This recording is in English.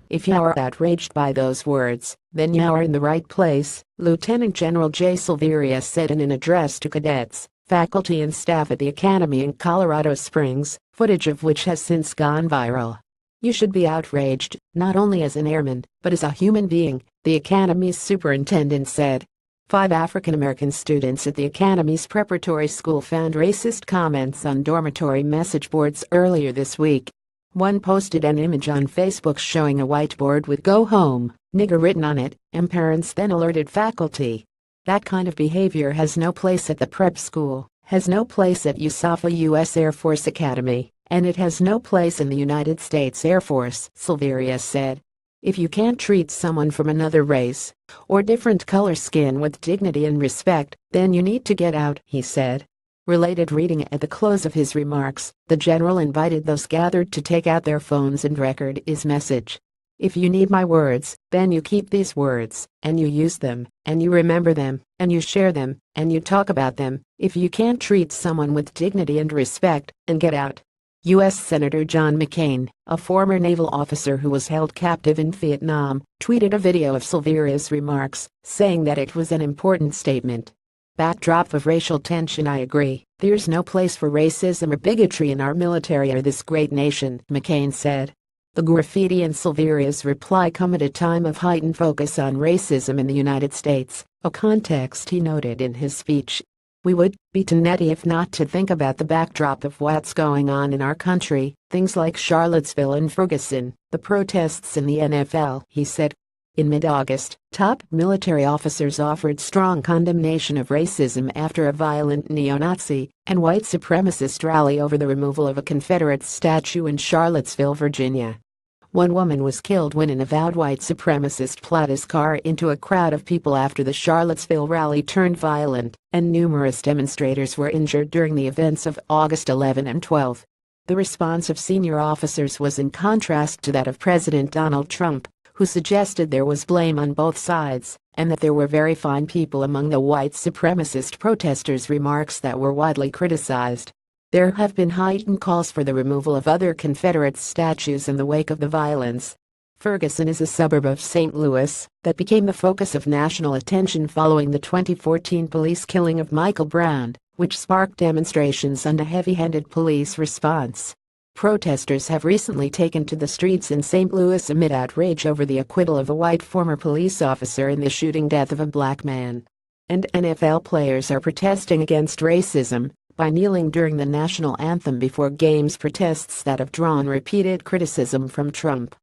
If you are outraged by those words, then you are in the right place, Lieutenant General Jay Silveria said in an address to cadets, faculty and staff at the academy in Colorado Springs, footage of which has since gone viral. You should be outraged, not only as an airman, but as a human being, the academy's superintendent said. 5 African American students at the academy's preparatory school found racist comments on dormitory message boards earlier this week. One posted an image on Facebook showing a whiteboard with "Go home, nigger" written on it, and parents then alerted faculty. That kind of behavior has no place at the prep school, has no place at USAFA U.S. Air Force Academy, and it has no place in the United States Air Force, Silveria said. If you can't treat someone from another race or different color skin with dignity and respect, then you need to get out, he said. Related reading at the close of his remarks, the general invited those gathered to take out their phones and record his message. If you need my words, then you keep these words, and you use them, and you remember them, and you share them, and you talk about them. If you can't treat someone with dignity and respect, and get out. U.S. Senator John McCain, a former naval officer who was held captive in Vietnam, tweeted a video of Silveria's remarks, saying that it was an important statement. Backdrop of racial tension. I agree, there's no place for racism or bigotry in our military or this great nation, McCain said. The graffiti and Silveria's reply come at a time of heightened focus on racism in the United States, a context he noted in his speech. We would be too nutty if not to think about the backdrop of what's going on in our country, things like Charlottesville and Ferguson, the protests in the NFL, he said. In mid-August, top military officers offered strong condemnation of racism after a violent neo-Nazi and white supremacist rally over the removal of a Confederate statue in Charlottesville, Virginia. One woman was killed when an avowed white supremacist plowed his car into a crowd of people after the Charlottesville rally turned violent, and numerous demonstrators were injured during the events of August 11 and 12. The response of senior officers was in contrast to that of President Donald Trump, who suggested there was blame on both sides, and that there were very fine people among the white supremacist protesters, remarks that were widely criticized. There have been heightened calls for the removal of other Confederate statues in the wake of the violence. Ferguson is a suburb of St. Louis that became the focus of national attention following the 2014 police killing of Michael Brown, which sparked demonstrations and a heavy-handed police response. Protesters have recently taken to the streets in St. Louis amid outrage over the acquittal of a white former police officer in the shooting death of a black man. And NFL players are protesting against racism by kneeling during the national anthem before games, protests that have drawn repeated criticism from Trump.